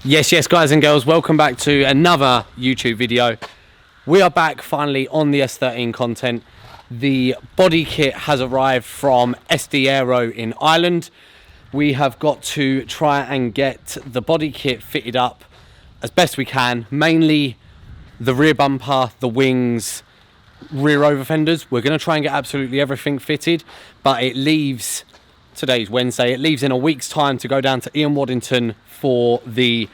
Yes, guys and girls, welcome back to another YouTube video. We are back finally on the S13 content. The body kit has arrived from SD Aero in Ireland. We have got to try and get the body kit fitted up as best we can, mainly the rear bumper, the wings, rear over fenders. We're going to try and get absolutely everything fitted, but it leaves, today's Wednesday, it leaves in a week's time to go down to Ian Waddington for the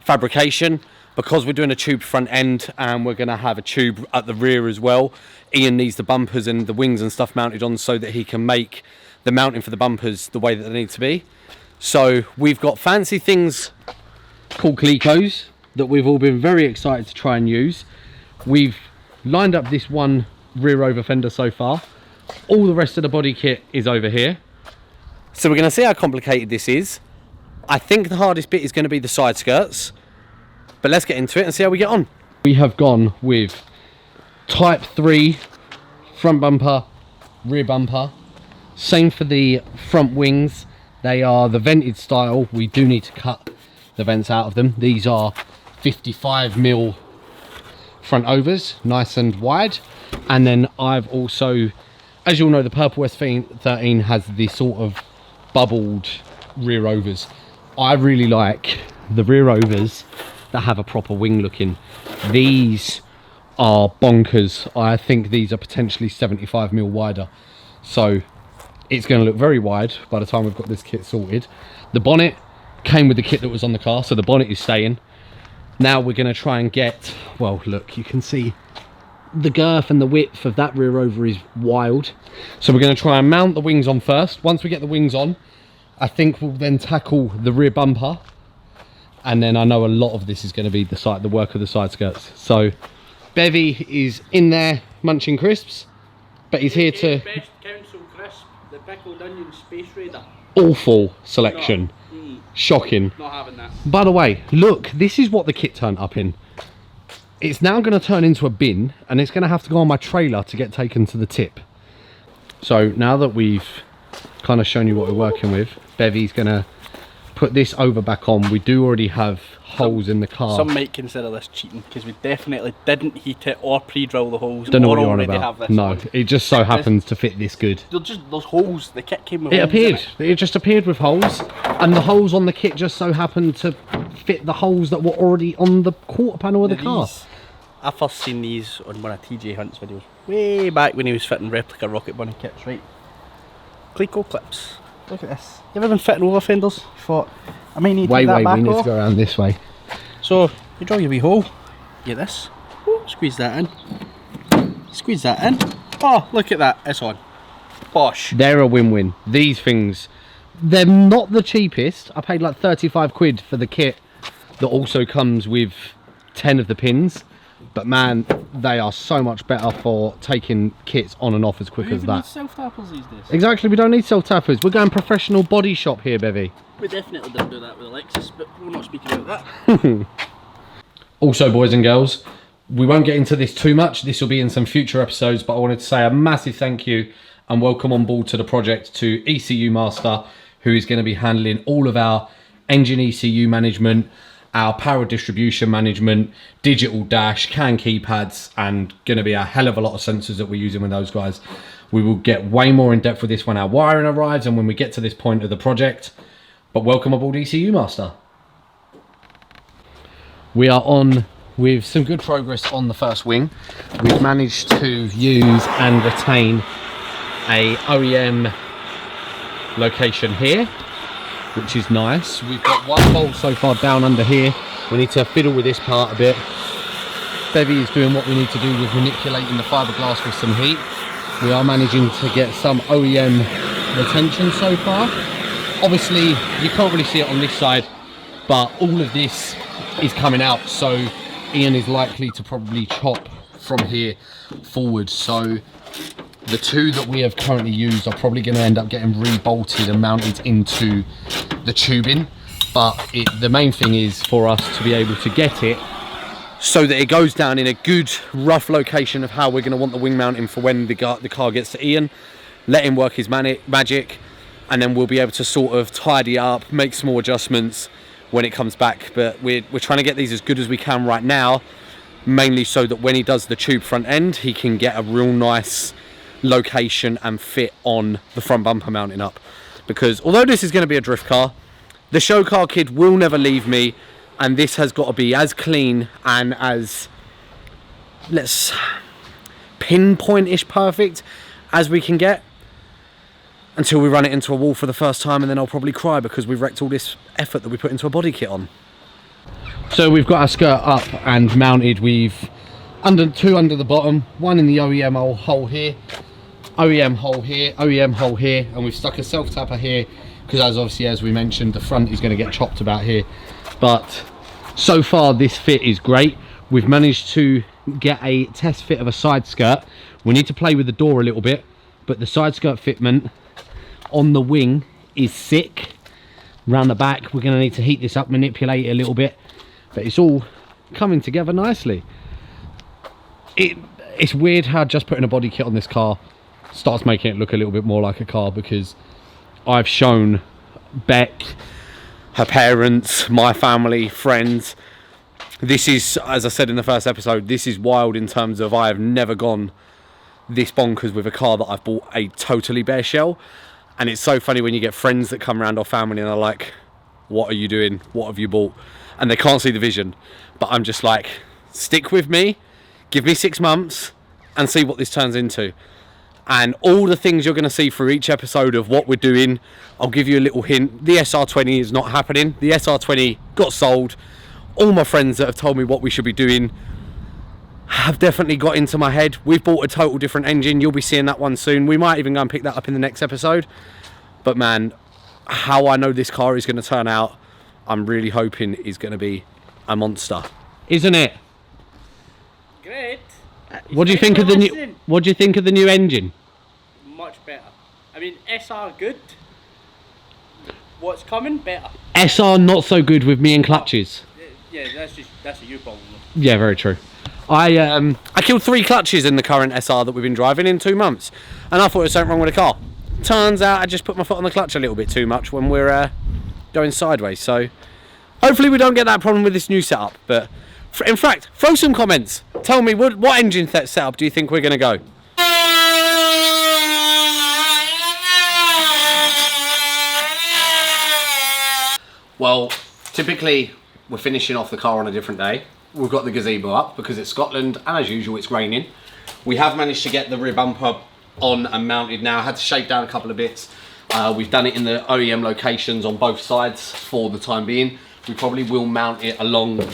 fabrication, because we're doing a tube front end and we're going to have a tube at the rear as well. Ian needs the bumpers and the wings and stuff mounted on so that he can make the mounting for the bumpers the way that they need to be. So we've got fancy things called Clecos that we've all been very excited to try and use. We've lined up this one rear over fender so far. All the rest of the body kit is over here. So we're going to see how complicated this is. I think the hardest bit is going to be the side skirts, but let's get into it and see how we get on. We have gone with type 3 front bumper, rear bumper. Same for the front wings. They are the vented style. We do need to cut the vents out of them. These are 55mm front overs, nice and wide. And then I've also, as you'll know, the purple S13 has the sort of bubbled rear overs. I really like the rear overs that have a proper wing looking. These are bonkers. I think these are potentially 75mm wider. So it's going to look very wide by the time we've got this kit sorted. The bonnet came with the kit that was on the car, so the bonnet is staying. Now we're going to try and get, well, look, you can see the girth and the width of that rear over is wild. So we're going to try and mount the wings on first. Once we get the wings on, I think we'll then tackle the rear bumper, and then I know a lot of this is going to be the work of the side skirts. So Bevy is in there munching crisps, but he's here to best council crisp, the pickled onion space raider. Awful selection. Shocking. Not having that. By the way, look, this is what the kit turned up in. It's now going to turn into a bin, and it's going to have to go on my trailer to get taken to the tip. So now that we've kind of shown you what we're working with, Bevy's gonna put this over back on. We do already have holes in the car. Some might consider this cheating because we definitely didn't heat it or pre-drill the holes. Don't know or what you're on already about. Have this No, on. it just so happens to fit this good. They're just those holes. The kit came with It holes appeared. in It just appeared with holes, and the holes on the kit just so happened to fit the holes that were already on the quarter panel of the car. I first seen these on one of TJ Hunt's videos way back when he was fitting replica Rocket Bunny kits, right? Cleco clips. Look at this. You ever been fitting over fenders? You thought, I might need to take that back we need off. to go around this way. So, you draw your wee hole. Get this. Ooh, squeeze that in. Squeeze that in. Oh, look at that. It's on. Bosh. They're a win-win. These things, they're not the cheapest. I paid like 35 quid for the kit that also comes with 10 of the pins. But man, they are so much better for taking kits on and off as quick as that. Need self-tappers these days. Exactly, we don't need self-tappers. We're going professional body shop here, Bevy. We definitely didn't do that with Alexis, but we're not speaking about that. Also, boys and girls, we won't get into this too much. This will be in some future episodes, but I wanted to say a massive thank you and welcome on board to the project to ECU Master, who is going to be handling all of our engine ECU management, our power distribution management, digital dash, CAN keypads, and going to be a hell of a lot of sensors that we're using with those guys. We will get way more in depth with this when our wiring arrives and when we get to this point of the project. But welcome aboard ECU Master. We are on with some good progress on the first wing. We've managed to use and retain a OEM location here, which is nice. We've got one bolt so far down under here. We need to fiddle with this part a bit. Bevy is doing what we need to do with manipulating the fiberglass with some heat. We are managing to get some OEM retention so far. Obviously, you can't really see it on this side, but all of this is coming out, so Ian is likely to probably chop from here forward. So the two that we have currently used are probably going to end up getting re-bolted and mounted into the tubing, but the main thing is for us to be able to get it so that it goes down in a good rough location of how we're going to want the wing mounting for when the car gets to Ian. Let him work his magic, and then we'll be able to sort of tidy up, make small adjustments when it comes back. But we're trying to get these as good as we can right now, mainly so that when he does the tube front end, he can get a real nice location and fit on the front bumper mounting up. Because although this is going to be a drift car, the show car kid will never leave me, and this has got to be as clean and as, let's pinpoint-ish perfect as we can get, until we run it into a wall for the first time, and then I'll probably cry because we've wrecked all this effort that we put into a body kit on. So we've got our skirt up and mounted. We've two under the bottom, one in the OEM hole here, OEM hole here, OEM hole here, and we've stuck a self-tapper here because, as we mentioned, the front is going to get chopped about here. But so far this fit is great. We've managed to get a test fit of a side skirt. We need to play with the door a little bit, but the side skirt fitment on the wing is sick. Round the back, we're going to need to heat this up, manipulate it a little bit, but it's all coming together nicely. It's weird how just putting a body kit on this car starts making it look a little bit more like a car, because I've shown Beck, her parents, my family, friends. This is, as I said in the first episode, this is wild in terms of I have never gone this bonkers with a car that I've bought a totally bare shell. And it's so funny when you get friends that come around, or family, and they're like, what are you doing? What have you bought? And they can't see the vision. But I'm just like, stick with me, give me 6 months and see what this turns into. And all the things you're going to see through each episode of what we're doing, I'll give you a little hint. The SR20 is not happening. The SR20 got sold. All my friends that have told me what we should be doing have definitely got into my head. We've bought a total different engine. You'll be seeing that one soon. We might even go and pick that up in the next episode. But man, how I know this car is going to turn out, I'm really hoping is going to be a monster. Isn't it? Great. What do you think of the new? What do you think of the new engine? Much better. I mean, SR good. What's coming? Better. SR not so good with me and clutches. Yeah, that's a you problem. Yeah, very true. I killed 3 clutches in the current SR that we've been driving in 2 months, and I thought there was something wrong with the car. Turns out I just put my foot on the clutch a little bit too much when we're going sideways. So hopefully we don't get that problem with this new setup. But in fact, throw some comments. Tell me what engine setup do you think we're going to go? Well, typically we're finishing off the car on a different day. We've got the gazebo up because it's Scotland, and as usual it's raining. We have managed to get the rear bumper on and mounted now. I had to shave down a couple of bits. We've done it in the OEM locations on both sides for the time being. We probably will mount it along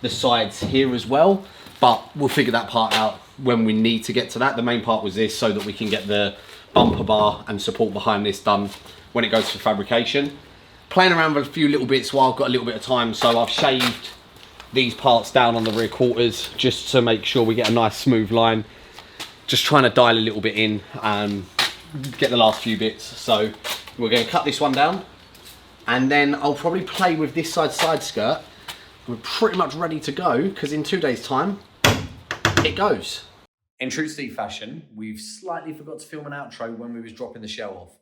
the sides here as well, but we'll figure that part out when we need to get to that. The main part was this, so that we can get the bumper bar and support behind this done when it goes to fabrication. Playing around with a few little bits while I've got a little bit of time, so I've shaved these parts down on the rear quarters just to make sure we get a nice smooth line. Just trying to dial a little bit in and get the last few bits. So we're going to cut this one down, and then I'll probably play with this side skirt. We're pretty much ready to go, because in 2 days time it goes. In true Steve fashion, we've slightly forgot to film an outro when we was dropping the shell off.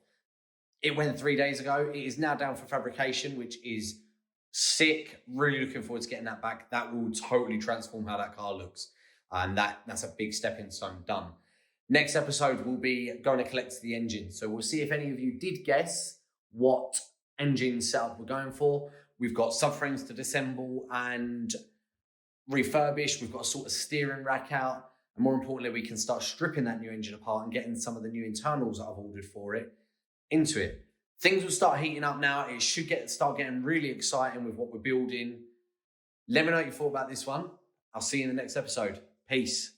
It went 3 days ago. It is now down for fabrication, which is sick. Really looking forward to getting that back. That will totally transform how that car looks. And that's a big stepping stone done. Next episode, we'll be going to collect the engine. So we'll see if any of you did guess what engine setup we're going for. We've got subframes to disassemble and refurbish. We've got to sort of steering rack out. And more importantly, we can start stripping that new engine apart and getting some of the new internals that I've ordered for it into it. Things will start heating up now. It should start getting really exciting with what we're building. Let me know what you thought about this one. I'll see you in the next episode. Peace.